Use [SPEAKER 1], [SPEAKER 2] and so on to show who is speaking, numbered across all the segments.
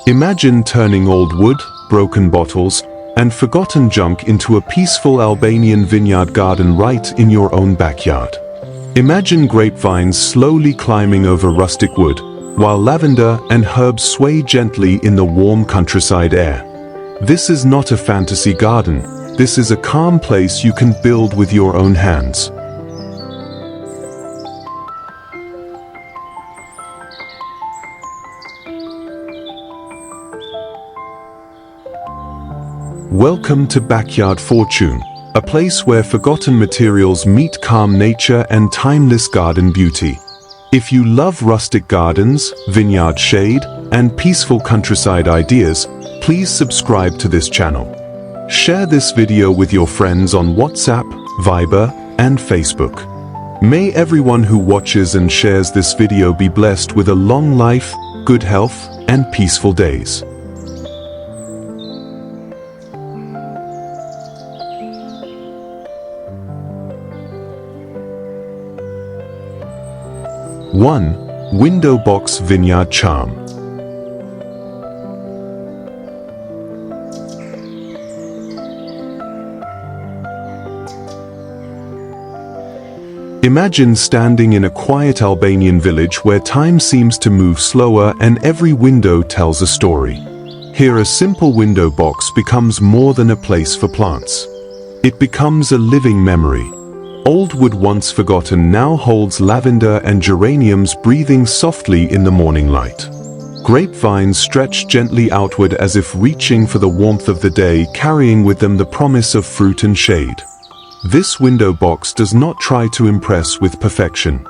[SPEAKER 1] Imagine turning old wood, broken bottles, and forgotten junk into a peaceful Albanian vineyard garden right in your own backyard. Imagine grapevines slowly climbing over rustic wood, while lavender and herbs sway gently in the warm countryside air. This is not a fantasy garden. This is a calm place you can build with your own hands. Welcome to Backyard Fortune, a place where forgotten materials meet calm nature and timeless garden beauty. If you love rustic gardens, vineyard shade, and peaceful countryside ideas, please subscribe to this channel. Share this video with your friends on WhatsApp, Viber, and Facebook. May everyone who watches and shares this video be blessed with a long life, good health, and peaceful days. One, window box vineyard charm. Imagine standing in a quiet Albanian village where time seems to move slower and every window tells a story. Here a simple window box becomes more than a place for plants. It becomes a living memory. Old wood once forgotten now holds lavender and geraniums breathing softly in the morning light. Grapevines stretch gently outward as if reaching for the warmth of the day, carrying with them the promise of fruit and shade. This window box does not try to impress with perfection.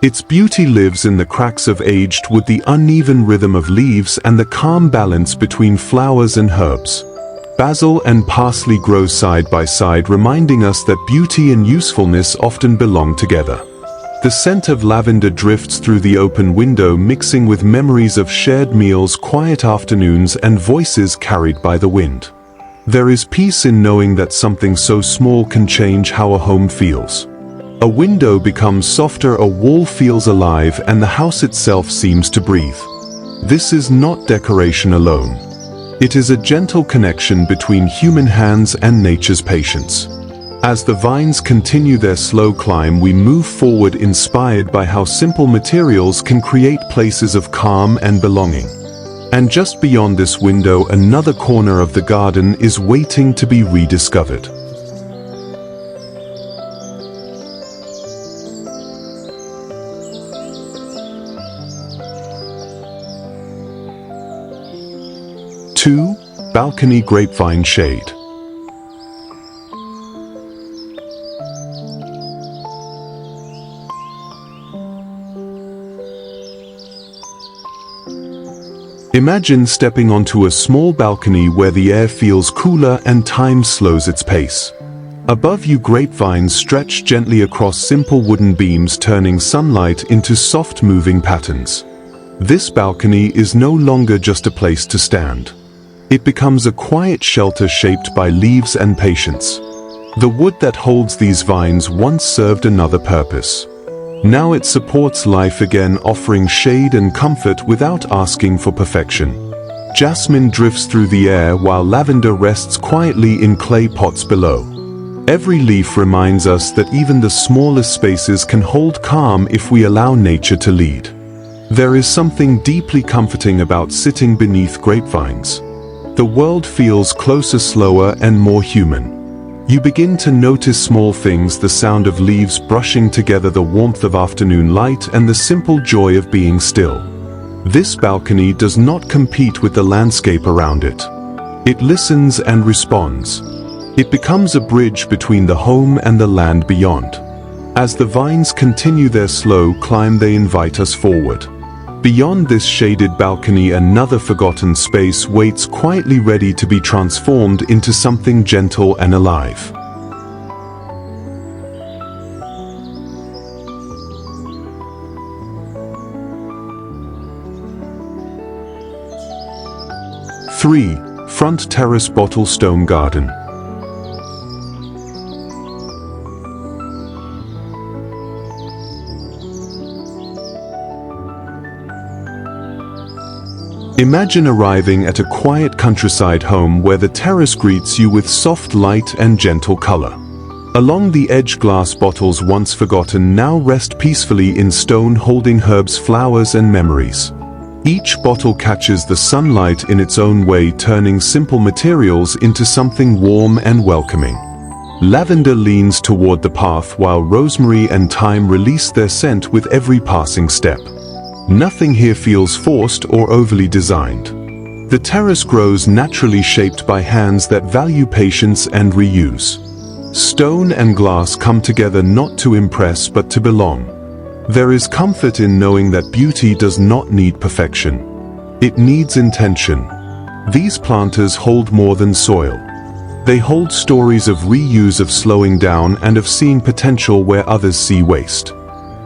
[SPEAKER 1] Its beauty lives in the cracks of aged wood, the uneven rhythm of leaves, and the calm balance between flowers and herbs. Basil and parsley grow side by side, reminding us that beauty and usefulness often belong together. The scent of lavender drifts through the open window, mixing with memories of shared meals, quiet afternoons, and voices carried by the wind. There is peace in knowing that something so small can change how a home feels. A window becomes softer, a wall feels alive, and the house itself seems to breathe. This is not decoration alone. It is a gentle connection between human hands and nature's patience. As the vines continue their slow climb, we move forward, inspired by how simple materials can create places of calm and belonging. And just beyond this window, another corner of the garden is waiting to be rediscovered. Two, balcony grapevine shade. Imagine stepping onto a small balcony where the air feels cooler and time slows its pace. Above you, grapevines stretch gently across simple wooden beams, turning sunlight into soft moving patterns. This balcony is no longer just a place to stand. It becomes a quiet shelter shaped by leaves and patience. The wood that holds these vines once served another purpose. Now it supports life again, offering shade and comfort without asking for perfection. Jasmine drifts through the air while lavender rests quietly in clay pots below. Every leaf reminds us that even the smallest spaces can hold calm if we allow nature to lead. There is something deeply comforting about sitting beneath grapevines. The world feels closer, slower, and more human. You begin to notice small things: the sound of leaves brushing together, the warmth of afternoon light, and the simple joy of being still. This balcony does not compete with the landscape around it. It listens and responds. It becomes a bridge between the home and the land beyond. As the vines continue their slow climb, they invite us forward. Beyond this shaded balcony, another forgotten space waits, quietly ready to be transformed into something gentle and alive. Three, front terrace bottle stone garden. Imagine arriving at a quiet countryside home where the terrace greets you with soft light and gentle color. Along the edge, glass bottles once forgotten now rest peacefully in stone, holding herbs, flowers and memories. Each bottle catches the sunlight in its own way, turning simple materials into something warm and welcoming. Lavender leans toward the path while rosemary and thyme release their scent with every passing step. Nothing here feels forced or overly designed. The terrace grows naturally, shaped by hands that value patience and reuse. Stone and glass come together not to impress but to belong. There is comfort in knowing that beauty does not need perfection. It needs intention. These planters hold more than soil. They hold stories of reuse, of slowing down, and of seeing potential where others see waste.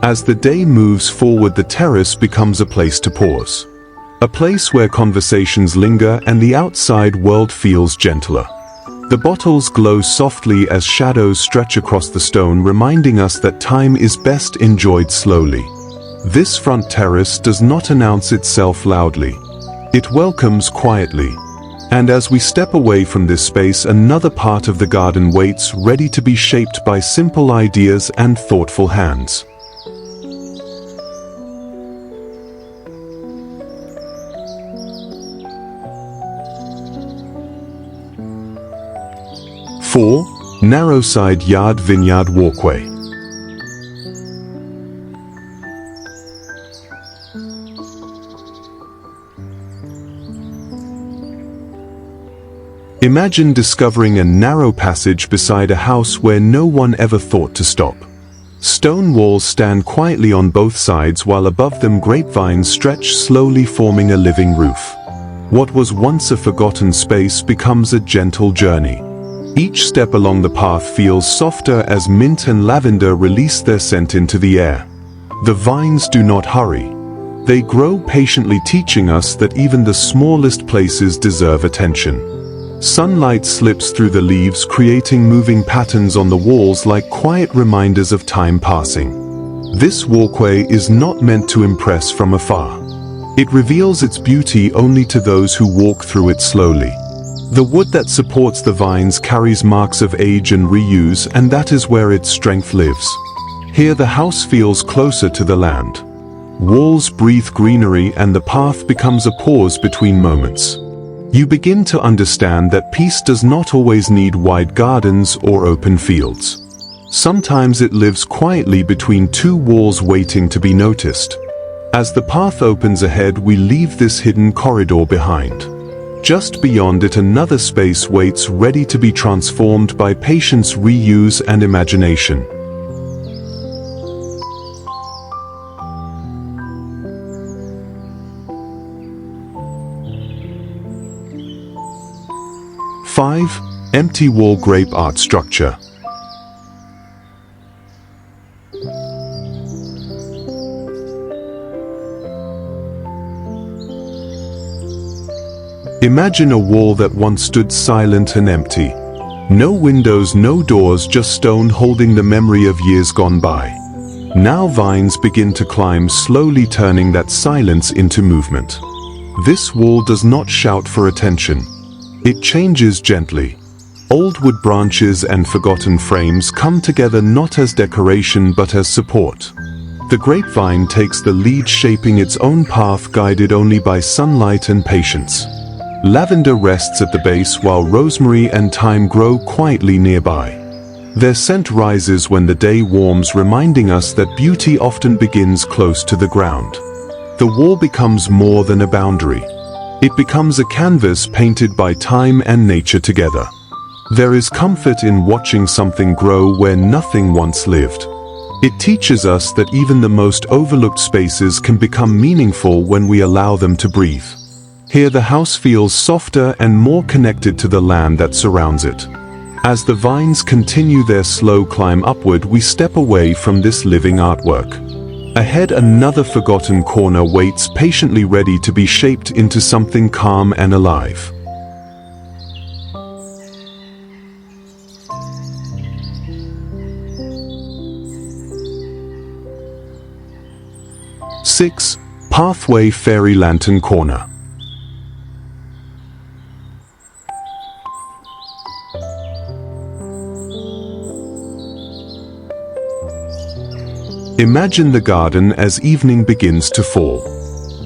[SPEAKER 1] As the day moves forward, the terrace becomes a place to pause. A place where conversations linger and the outside world feels gentler. The bottles glow softly as shadows stretch across the stone, reminding us that time is best enjoyed slowly. This front terrace does not announce itself loudly. It welcomes quietly. And as we step away from this space, another part of the garden waits, ready to be shaped by simple ideas and thoughtful hands. Four, narrow side yard vineyard walkway. Imagine discovering a narrow passage beside a house where no one ever thought to stop. Stone walls stand quietly on both sides, while above them grapevines stretch slowly, forming a living roof. What was once a forgotten space becomes a gentle journey. Each step along the path feels softer as mint and lavender release their scent into the air. The vines do not hurry. They grow patiently, teaching us that even the smallest places deserve attention. Sunlight slips through the leaves, creating moving patterns on the walls like quiet reminders of time passing. This walkway is not meant to impress from afar. It reveals its beauty only to those who walk through it slowly. The wood that supports the vines carries marks of age and reuse, and that is where its strength lives. Here the house feels closer to the land. Walls breathe greenery, and the path becomes a pause between moments. You begin to understand that peace does not always need wide gardens or open fields. Sometimes it lives quietly between two walls, waiting to be noticed. As the path opens ahead, we leave this hidden corridor behind. Just beyond it, another space waits, ready to be transformed by patience, reuse, and imagination. Five, empty wall grape art structure. Imagine a wall that once stood silent and empty. No windows, no doors, just stone holding the memory of years gone by. Now vines begin to climb, slowly turning that silence into movement. This wall does not shout for attention. It changes gently. Old wood branches and forgotten frames come together, not as decoration but as support. The grapevine takes the lead, shaping its own path, guided only by sunlight and patience. Lavender rests at the base, while rosemary and thyme grow quietly nearby. Their scent rises when the day warms, reminding us that beauty often begins close to the ground. The wall becomes more than a boundary. It becomes a canvas painted by time and nature together. There is comfort in watching something grow where nothing once lived. It teaches us that even the most overlooked spaces can become meaningful when we allow them to breathe. Here the house feels softer and more connected to the land that surrounds it. As the vines continue their slow climb upward, we step away from this living artwork. Ahead, another forgotten corner waits, patiently ready to be shaped into something calm and alive. Six, pathway fairy lantern corner. Imagine the garden as evening begins to fall.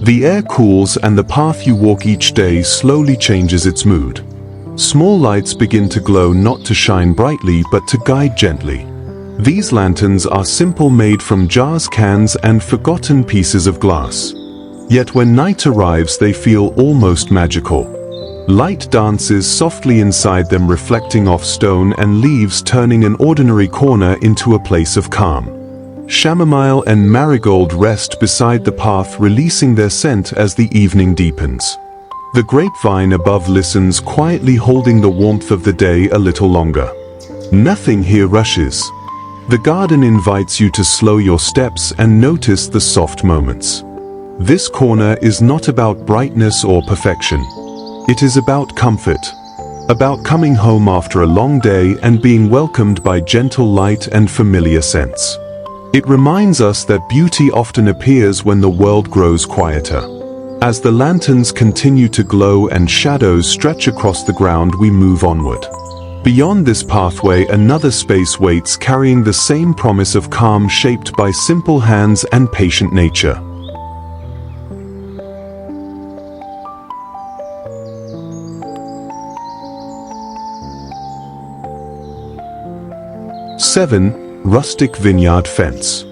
[SPEAKER 1] The air cools and the path you walk each day slowly changes its mood. Small lights begin to glow, not to shine brightly but to guide gently. These lanterns are simple, made from jars, cans, and forgotten pieces of glass. Yet when night arrives they feel almost magical. Light dances softly inside them, reflecting off stone and leaves, turning an ordinary corner into a place of calm. Chamomile and marigold rest beside the path, releasing their scent as the evening deepens. The grapevine above listens quietly, holding the warmth of the day a little longer. Nothing here rushes. The garden invites you to slow your steps and notice the soft moments. This corner is not about brightness or perfection. It is about comfort. About coming home after a long day and being welcomed by gentle light and familiar scents. It reminds us that beauty often appears when the world grows quieter. As the lanterns continue to glow and shadows stretch across the ground, we move onward. Beyond this pathway, another space waits, carrying the same promise of calm, shaped by simple hands and patient nature. Seven. Rustic vineyard fence.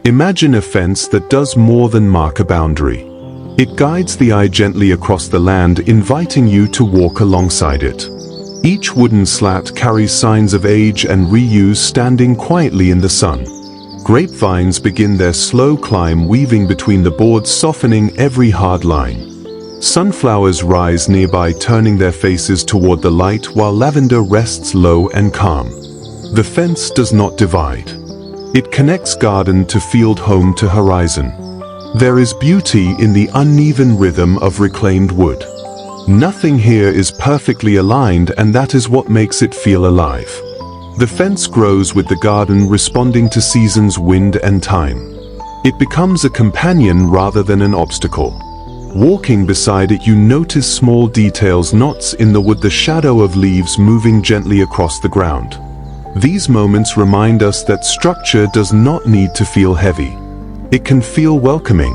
[SPEAKER 1] Imagine a fence that does more than mark a boundary. It guides the eye gently across the land, inviting you to walk alongside it. Each wooden slat carries signs of age and reuse, standing quietly in the sun. Grapevines begin their slow climb, weaving between the boards, softening every hard line. Sunflowers rise nearby, turning their faces toward the light, while lavender rests low and calm. The fence does not divide. It connects garden to field, home to horizon. There is beauty in the uneven rhythm of reclaimed wood. Nothing here is perfectly aligned, and that is what makes it feel alive. The fence grows with the garden, responding to seasons, wind, and time. It becomes a companion rather than an obstacle. Walking beside it, you notice small details: knots in the wood, the shadow of leaves moving gently across the ground. These moments remind us that structure does not need to feel heavy. It can feel welcoming.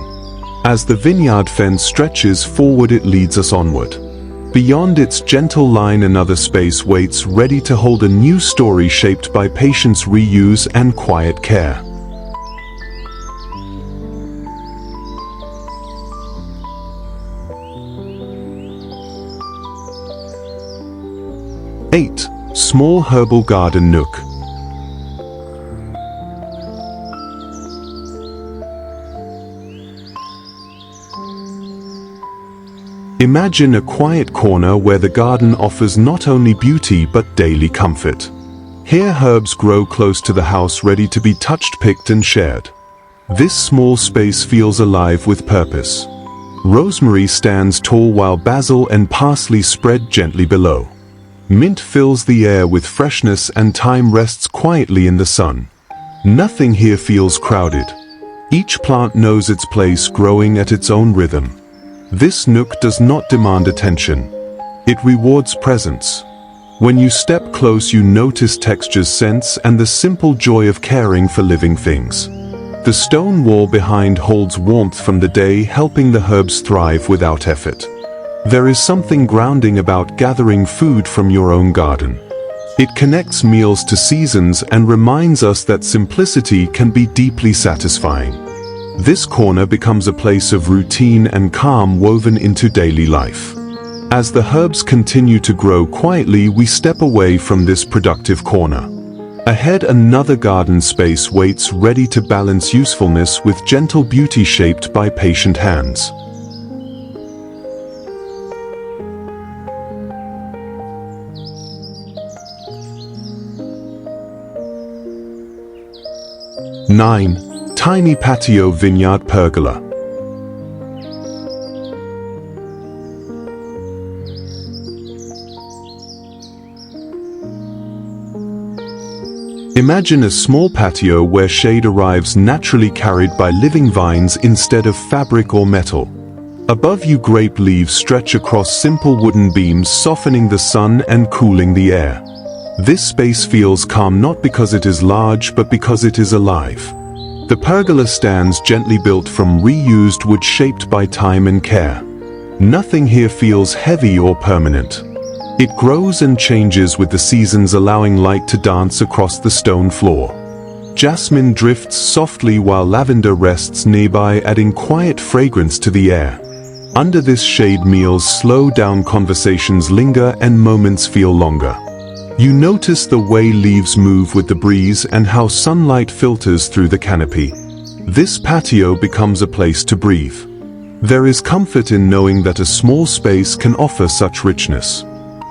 [SPEAKER 1] As the vineyard fence stretches forward, it leads us onward. Beyond its gentle line, another space waits, ready to hold a new story, shaped by patience, reuse, and quiet care. Eight. Small herbal garden nook. Imagine a quiet corner where the garden offers not only beauty but daily comfort. Here herbs grow close to the house, ready to be touched, picked, and shared. This small space feels alive with purpose. Rosemary stands tall while basil and parsley spread gently below. Mint fills the air with freshness and thyme rests quietly in the sun. Nothing here feels crowded. Each plant knows its place, growing at its own rhythm. This nook does not demand attention. It rewards presence. When you step close, you notice textures, scents, and the simple joy of caring for living things. The stone wall behind holds warmth from the day, helping the herbs thrive without effort. There is something grounding about gathering food from your own garden. It connects meals to seasons and reminds us that simplicity can be deeply satisfying. This corner becomes a place of routine and calm, woven into daily life. As the herbs continue to grow quietly, we step away from this productive corner. Ahead, another garden space waits, ready to balance usefulness with gentle beauty, shaped by patient hands. Nine. Tiny patio vineyard pergola. Imagine a small patio where shade arrives naturally, carried by living vines instead of fabric or metal. Above you, grape leaves stretch across simple wooden beams, softening the sun and cooling the air. This space feels calm not because it is large, but because it is alive. The pergola stands gently, built from reused wood shaped by time and care. Nothing here feels heavy or permanent. It grows and changes with the seasons, allowing light to dance across the stone floor. Jasmine drifts softly while lavender rests nearby, adding quiet fragrance to the air. Under this shade, meals slow down, conversations linger, and moments feel longer. You notice the way leaves move with the breeze and how sunlight filters through the canopy. This patio becomes a place to breathe. There is comfort in knowing that a small space can offer such richness.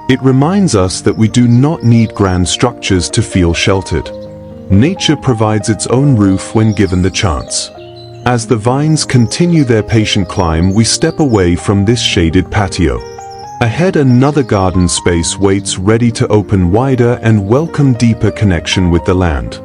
[SPEAKER 1] It reminds us that we do not need grand structures to feel sheltered. Nature provides its own roof when given the chance. As the vines continue their patient climb, we step away from this shaded patio. Ahead, another garden space waits, ready to open wider and welcome deeper connection with the land.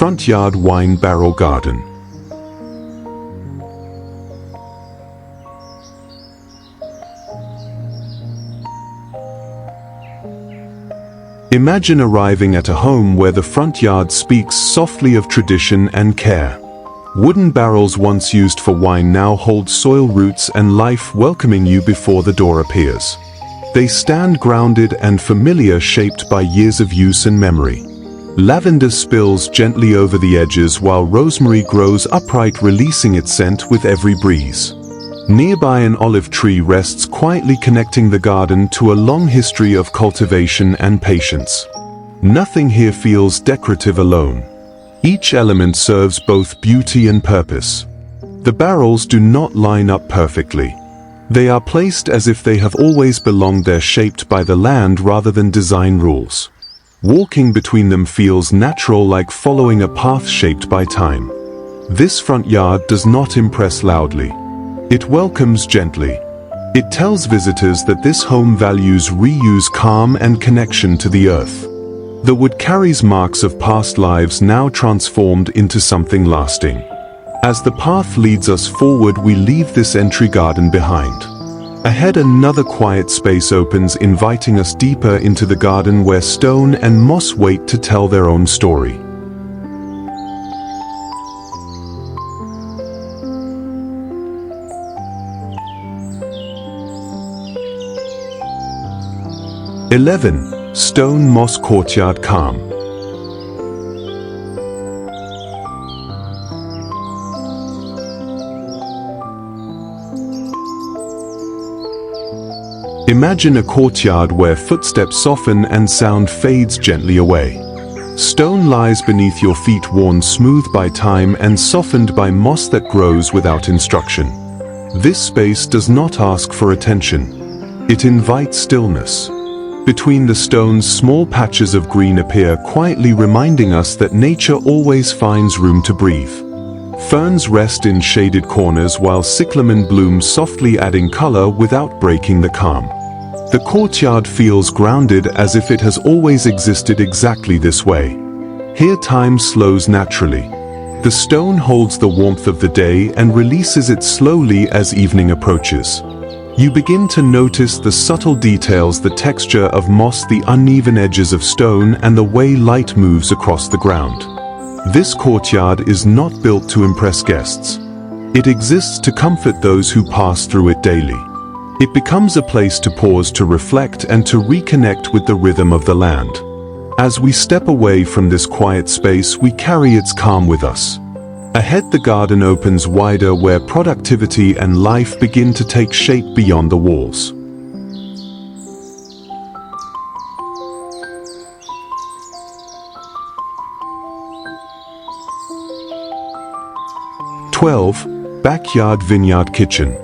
[SPEAKER 1] Front yard wine barrel garden. Imagine arriving at a home where the front yard speaks softly of tradition and care. Wooden barrels once used for wine now hold soil, roots, and life, welcoming you before the door appears. They stand grounded and familiar, shaped by years of use and memory. Lavender spills gently over the edges while rosemary grows upright, releasing its scent with every breeze. Nearby, an olive tree rests quietly, connecting the garden to a long history of cultivation and patience. Nothing here feels decorative alone. Each element serves both beauty and purpose. The barrels do not line up perfectly. They are placed as if they have always belonged there, shaped by the land rather than design rules. Walking between them feels natural, like following a path shaped by time. This front yard does not impress loudly. It welcomes gently. It tells visitors that this home values reuse, calm, and connection to the earth. The wood carries marks of past lives, now transformed into something lasting. As the path leads us forward, we leave this entry garden behind. Ahead, another quiet space opens, inviting us deeper into the garden where stone and moss wait to tell their own story. Stone moss courtyard calm. Imagine a courtyard where footsteps soften and sound fades gently away. Stone lies beneath your feet, worn smooth by time and softened by moss that grows without instruction. This space does not ask for attention. It invites stillness. Between the stones, small patches of green appear, quietly reminding us that nature always finds room to breathe. Ferns rest in shaded corners while cyclamen bloom softly, adding color without breaking the calm. The courtyard feels grounded, as if it has always existed exactly this way. Here time slows naturally. The stone holds the warmth of the day and releases it slowly as evening approaches. You begin to notice the subtle details, the texture of moss, the uneven edges of stone, and the way light moves across the ground. This courtyard is not built to impress guests. It exists to comfort those who pass through it daily. It becomes a place to pause, to reflect, and to reconnect with the rhythm of the land. As we step away from this quiet space, we carry its calm with us. Ahead, the garden opens wider, where productivity and life begin to take shape beyond the walls. Backyard vineyard kitchen.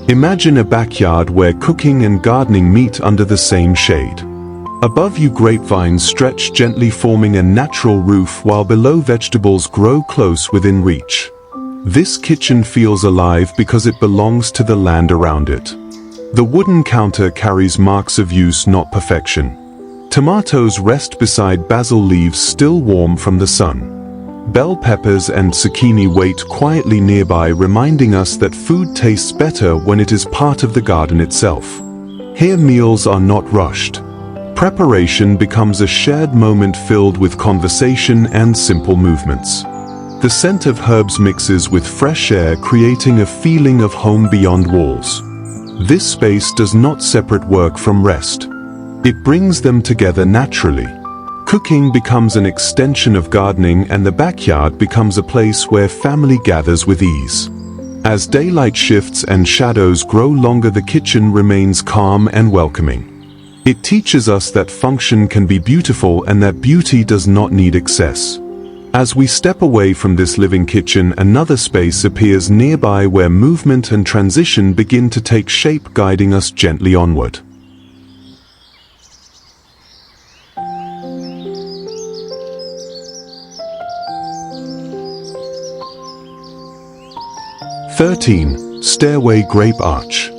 [SPEAKER 1] Imagine a backyard where cooking and gardening meet under the same shade. Above you, grapevines stretch gently, forming a natural roof, while below vegetables grow close within reach. This kitchen feels alive because it belongs to the land around it. The wooden counter carries marks of use, not perfection. Tomatoes rest beside basil leaves still warm from the sun. Bell peppers and zucchini wait quietly nearby, reminding us that food tastes better when it is part of the garden itself. Here meals are not rushed. Preparation becomes a shared moment filled with conversation and simple movements. The scent of herbs mixes with fresh air, creating a feeling of home beyond walls. This space does not separate work from rest. It brings them together naturally. Cooking becomes an extension of gardening, and the backyard becomes a place where family gathers with ease. As daylight shifts and shadows grow longer, the kitchen remains calm and welcoming. It teaches us that function can be beautiful and that beauty does not need excess. As we step away from this living kitchen, another space appears nearby where movement and transition begin to take shape, guiding us gently onward. Stairway, grape arch.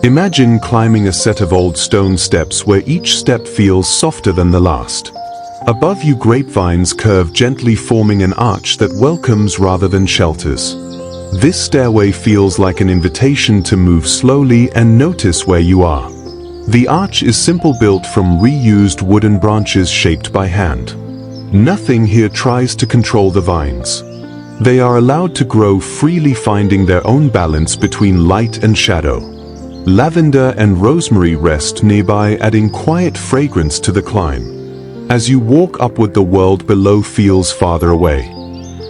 [SPEAKER 1] Imagine climbing a set of old stone steps where each step feels softer than the last. Above you, grapevines curve gently, forming an arch that welcomes rather than shelters. This stairway feels like an invitation to move slowly and notice where you are. The arch is simple, built from reused wooden branches shaped by hand. Nothing here tries to control the vines. They are allowed to grow freely, finding their own balance between light and shadow. Lavender and rosemary rest nearby, adding quiet fragrance to the climb. As you walk upward, the world below feels farther away.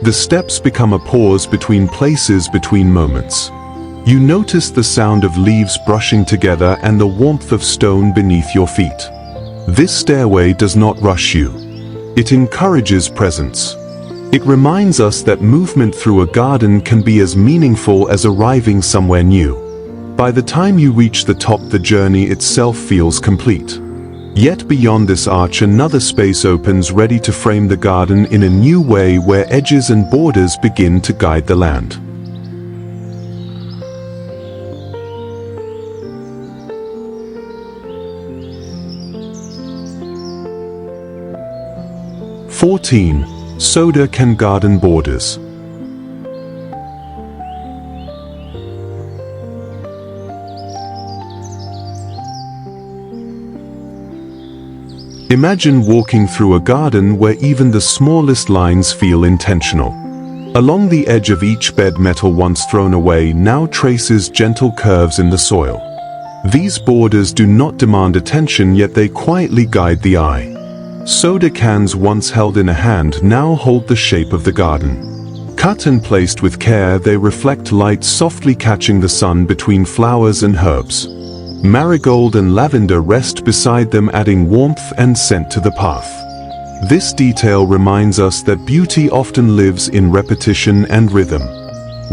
[SPEAKER 1] The steps become a pause between places, between moments. You notice the sound of leaves brushing together and the warmth of stone beneath your feet. This stairway does not rush you. It encourages presence. It reminds us that movement through a garden can be as meaningful as arriving somewhere new. By the time you reach the top, the journey itself feels complete. Yet beyond this arch, another space opens, ready to frame the garden in a new way, where edges and borders begin to guide the land. Soda can garden borders. Imagine walking through a garden where even the smallest lines feel intentional. Along the edge of each bed, metal once thrown away now traces gentle curves in the soil. These borders do not demand attention, yet they quietly guide the eye. Soda cans once held in a hand now hold the shape of the garden. Cut and placed with care, they reflect light, softly catching the sun between flowers and herbs. Marigold and lavender rest beside them, adding warmth and scent to the path. This detail reminds us that beauty often lives in repetition and rhythm.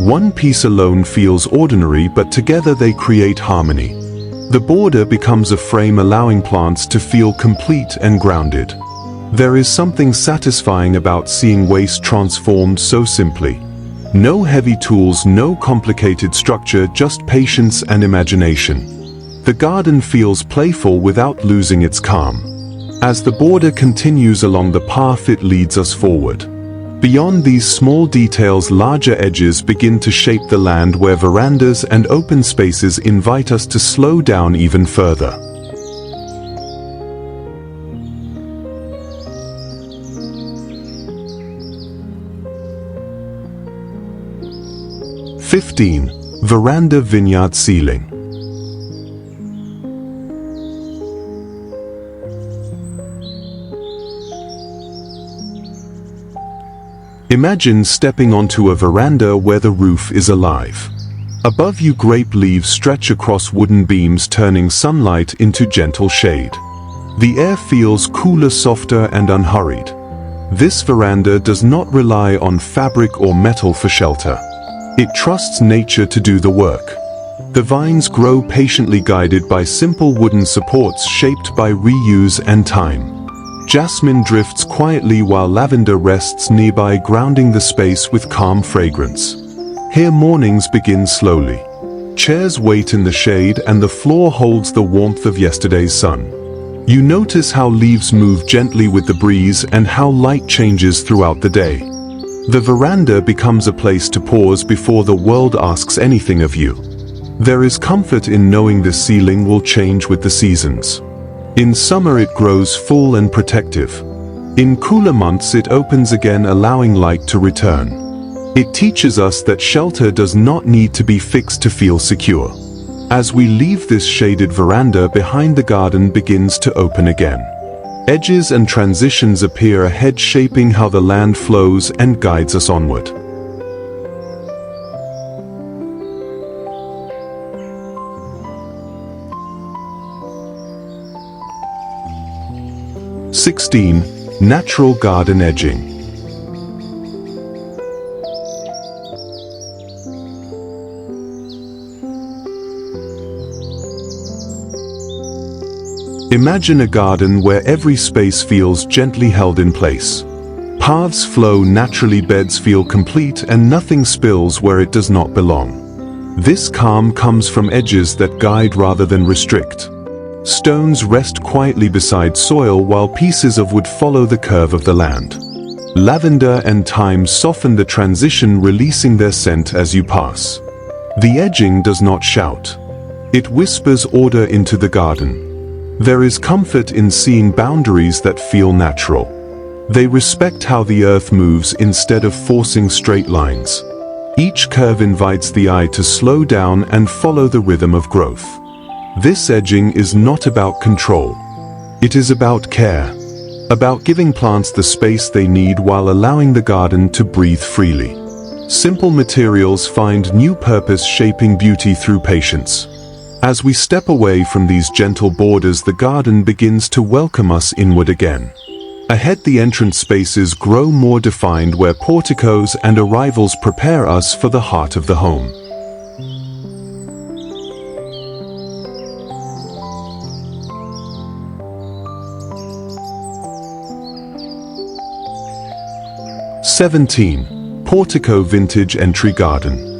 [SPEAKER 1] One piece alone feels ordinary, but together they create harmony. The border becomes a frame, allowing plants to feel complete and grounded. There is something satisfying about seeing waste transformed so simply. No heavy tools, no complicated structure, just patience and imagination. The garden feels playful without losing its calm. As the border continues along the path, it leads us forward. Beyond these small details, larger edges begin to shape the land, where verandas and open spaces invite us to slow down even further. Veranda, vineyard ceiling. Imagine stepping onto a veranda where the roof is alive. Above you, grape leaves stretch across wooden beams, turning sunlight into gentle shade. The air feels cooler, softer, and unhurried. This veranda does not rely on fabric or metal for shelter. It trusts nature to do the work. The vines grow patiently, guided by simple wooden supports shaped by reuse and time. Jasmine drifts quietly while lavender rests nearby, grounding the space with calm fragrance. Here mornings begin slowly. Chairs wait in the shade and the floor holds the warmth of yesterday's sun. You notice how leaves move gently with the breeze and how light changes throughout the day. The veranda becomes a place to pause before the world asks anything of you. There is comfort in knowing the ceiling will change with the seasons. In summer it grows full and protective. In cooler months it opens again, allowing light to return. It teaches us that shelter does not need to be fixed to feel secure. As we leave this shaded veranda behind, the garden begins to open again. Edges and transitions appear ahead, shaping how the land flows and guides us onward. Natural garden edging. Imagine a garden where every space feels gently held in place. Paths flow naturally, beds feel complete, and nothing spills where it does not belong. This calm comes from edges that guide rather than restrict. Stones rest quietly beside soil while pieces of wood follow the curve of the land. Lavender and thyme soften the transition, releasing their scent as you pass. The edging does not shout. It whispers order into the garden. There is comfort in seeing boundaries that feel natural. They respect how the earth moves instead of forcing straight lines. Each curve invites the eye to slow down and follow the rhythm of growth. This edging is not about control. It is about care. About giving plants the space they need while allowing the garden to breathe freely. Simple materials find new purpose, shaping beauty through patience. As we step away from these gentle borders, the garden begins to welcome us inward again. Ahead, the entrance spaces grow more defined, where porticos and arrivals prepare us for the heart of the home. Portico vintage entry garden.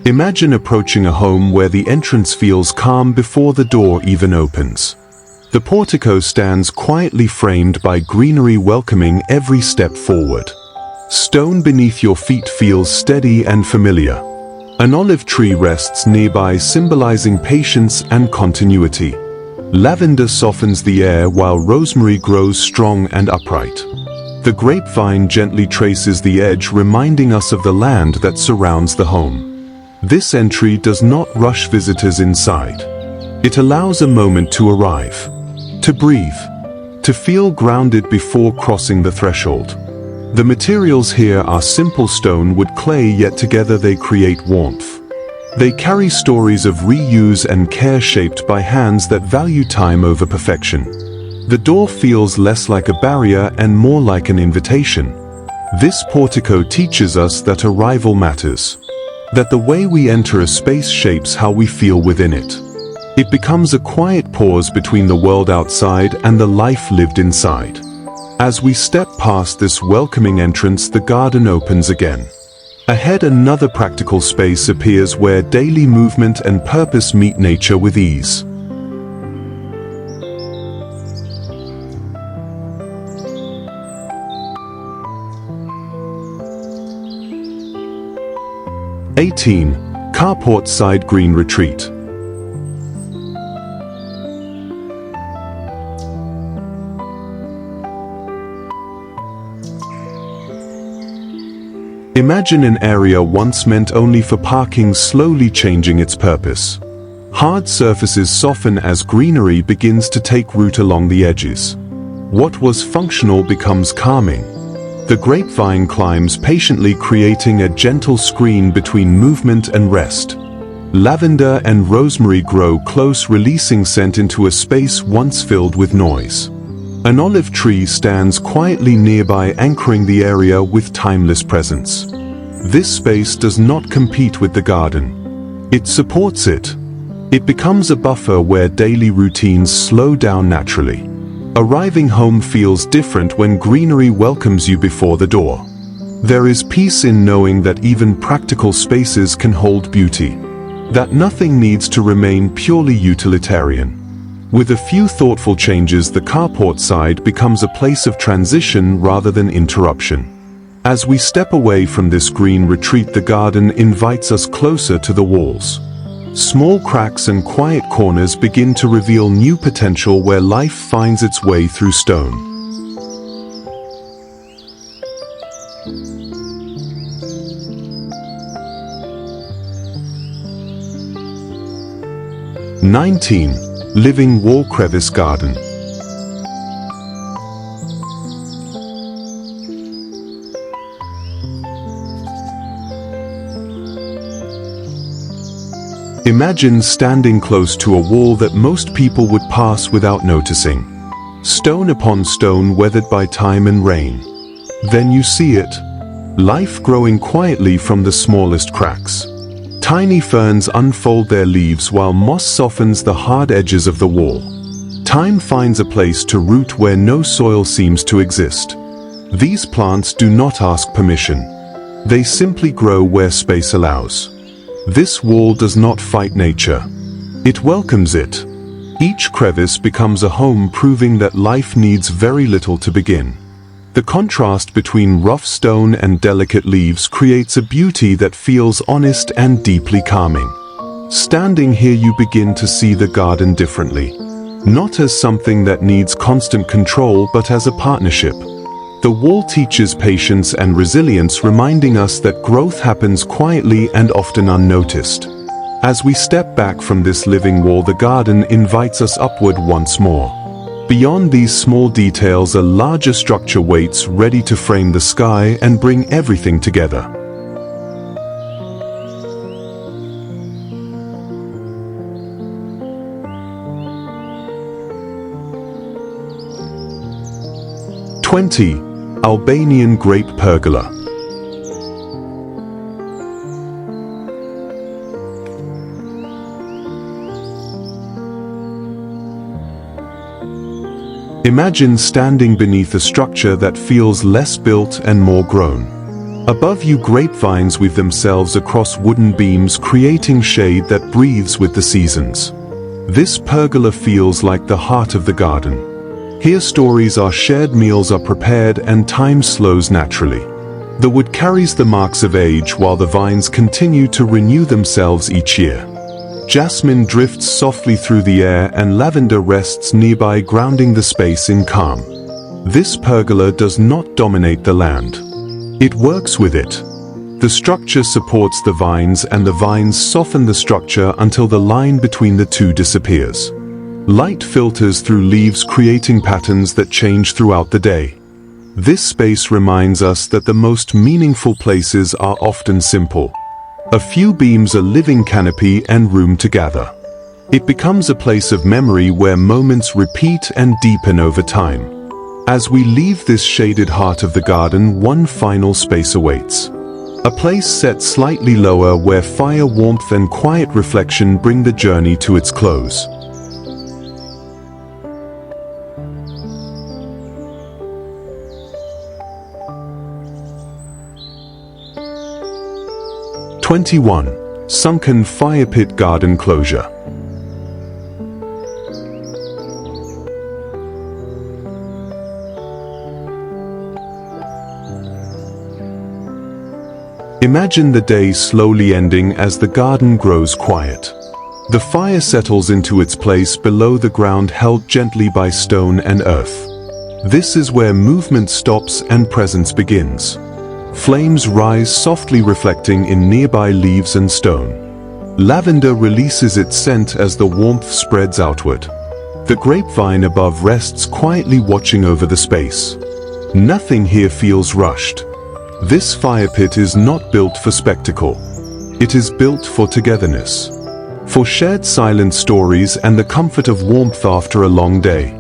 [SPEAKER 1] Imagine approaching a home where the entrance feels calm before the door even opens. The portico stands quietly, framed by greenery, welcoming every step forward. Stone beneath your feet feels steady and familiar. An olive tree rests nearby, symbolizing patience and continuity. Lavender softens the air while rosemary grows strong and upright. The grapevine gently traces the edge, reminding us of the land that surrounds the home. This entry does not rush visitors inside. It allows a moment to arrive, to breathe, to feel grounded before crossing the threshold. The materials here are simple stone, wood, clay, yet together they create warmth. They carry stories of reuse and care, shaped by hands that value time over perfection. The door feels less like a barrier and more like an invitation. This portico teaches us that arrival matters. That the way we enter a space shapes how we feel within it. It becomes a quiet pause between the world outside and the life lived inside. As we step past this welcoming entrance, the garden opens again. Ahead, another practical space appears where daily movement and purpose meet nature with ease. Carport side green retreat. Imagine an area once meant only for parking slowly changing its purpose. Hard surfaces soften as greenery begins to take root along the edges. What was functional becomes calming. The grapevine climbs patiently, creating a gentle screen between movement and rest. Lavender and rosemary grow close, releasing scent into a space once filled with noise. An olive tree stands quietly nearby, anchoring the area with timeless presence. This space does not compete with the garden. It supports it. It becomes a buffer where daily routines slow down naturally. Arriving home feels different when greenery welcomes you before the door. There is peace in knowing that even practical spaces can hold beauty, that nothing needs to remain purely utilitarian. With a few thoughtful changes, the carport side becomes a place of transition rather than interruption. As we step away from this green retreat, the garden invites us closer to the walls. Small cracks and quiet corners begin to reveal new potential where life finds its way through stone. Living wall crevice garden. Imagine standing close to a wall that most people would pass without noticing. Stone upon stone, weathered by time and rain. Then you see it. Life growing quietly from the smallest cracks. Tiny ferns unfold their leaves while moss softens the hard edges of the wall. Time finds a place to root where no soil seems to exist. These plants do not ask permission. They simply grow where space allows. This wall does not fight nature. It welcomes it. Each crevice becomes a home, proving that life needs very little to begin. The contrast between rough stone and delicate leaves creates a beauty that feels honest and deeply calming. Standing here, you begin to see the garden differently. Not as something that needs constant control, but as a partnership. The wall teaches patience and resilience, reminding us that growth happens quietly and often unnoticed. As we step back from this living wall, the garden invites us upward once more. Beyond these small details, a larger structure waits, ready to frame the sky and bring everything together. Albanian grape pergola. Imagine standing beneath a structure that feels less built and more grown. Above you, grapevines weave themselves across wooden beams, creating shade that breathes with the seasons. This pergola feels like the heart of the garden. Here stories are shared, meals are prepared, and time slows naturally. The wood carries the marks of age while the vines continue to renew themselves each year. Jasmine drifts softly through the air and lavender rests nearby, grounding the space in calm. This pergola does not dominate the land. It works with it. The structure supports the vines and the vines soften the structure until the line between the two disappears. Light filters through leaves, creating patterns that change throughout the day. This space reminds us that the most meaningful places are often simple. A few beams, a living canopy, and room to gather. It becomes a place of memory where moments repeat and deepen over time. As we leave this shaded heart of the garden, one final space awaits. A place set slightly lower where fire, warmth, and quiet reflection bring the journey to its close. Sunken fire pit garden closure. Imagine the day slowly ending as the garden grows quiet. The fire settles into its place below the ground, held gently by stone and earth. This is where movement stops and presence begins. Flames rise softly, reflecting in nearby leaves and stone. Lavender releases its scent as the warmth spreads outward. The grapevine above rests quietly, watching over the space. Nothing here feels rushed. This fire pit is not built for spectacle. It is built for togetherness. For shared silent stories and the comfort of warmth after a long day.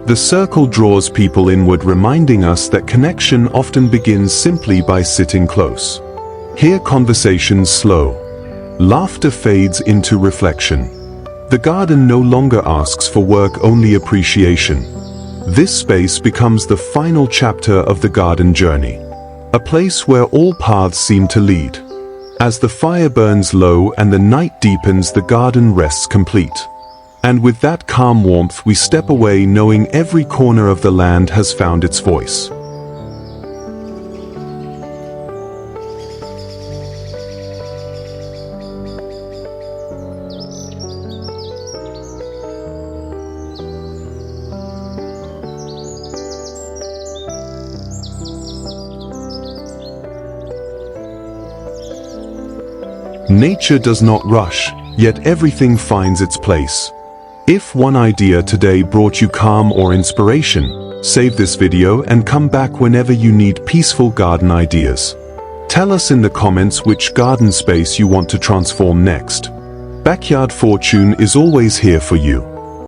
[SPEAKER 1] The circle draws people inward, reminding us that connection often begins simply by sitting close. Here conversations slow. Laughter fades into reflection. The garden no longer asks for work, only appreciation. This space becomes the final chapter of the garden journey. A place where all paths seem to lead. As the fire burns low and the night deepens, the garden rests complete. And with that calm warmth we step away, knowing every corner of the land has found its voice. Nature does not rush, yet everything finds its place. If one idea today brought you calm or inspiration, save this video and come back whenever you need peaceful garden ideas. Tell us in the comments which garden space you want to transform next. Backyard Fortune is always here for you.